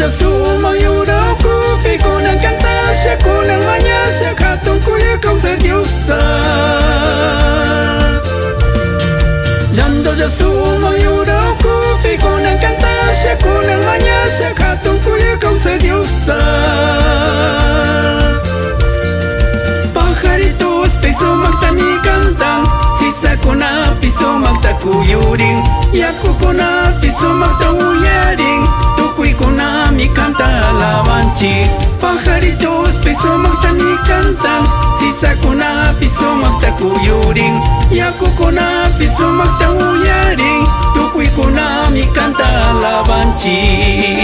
Llantolla suma yuraku pikunan cantasha kunan mañasha hatun kuya causa Diosta. Llantolla suma yuraku pikunan cantasha kunan mañasha hatun kuya causa Diosta. Pajaritos pisumaqtami cantan, sisakunapi sumaqta kuyurin, yakukunapi sumaqta uyarin, tukuykunami canta alabanchik. Pajaritos pisumaqtami cantan, sisakunapi sumaqta kuyurin, yakukunapi sumaqta uyarin, tukuykunami canta alabanchik.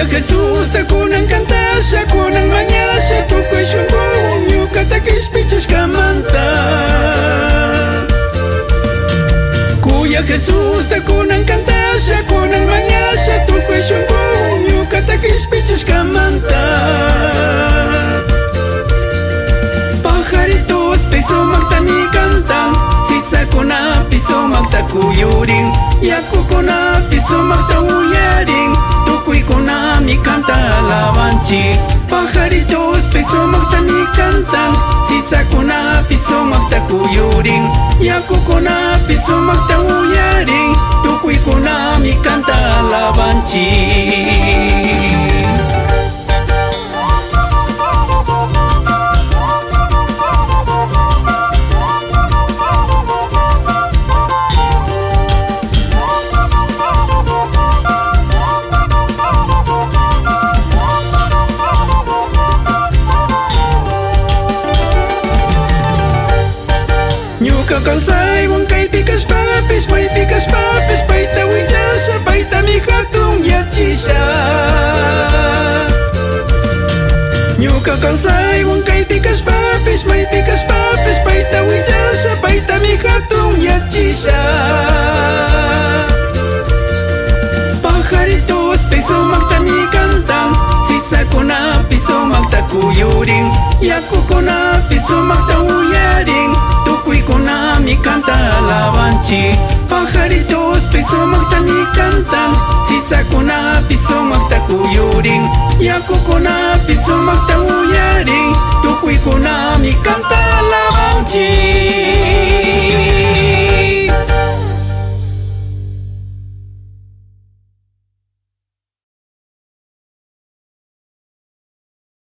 Jesús te kunan cantasha, kunan mañasha, tukuy shungun, yukata kishpichas kamanta. Kuya Jesús te kunan cantasha, kunan mañasha, tukuy shungun, yukata kishpichas kamanta. Pajaritos pisumaqtami cantan, sisakunapi sumaqta kuyurin, yakukunapi sumaqta uyarin, tukuykunami canta alabanchik. Pajaritos pisumaqtami cantan, sisakunapi sumaqta kuyurin, yakukunapi sumaqta uyarin, tukuykunami canta alabanchik. Ñuka kawsay wankaypi kashpapis, paypi kashpapis, payta willasha, paytami hatun yachisha. Ñuka kawsay wankaypi kashpapis, paypi kashpapis, payta willasha, paytami hatun yachisha. Pajaritos pisumaqtami cantan, sisakunapi sumaqta kuyurin, yakukunapi sumaqta uyarin, tukuykunami canta alabanchik. Pajaritos pisumaqtami cantan, sisakunapi sumaqta kuyurin, yakukunapi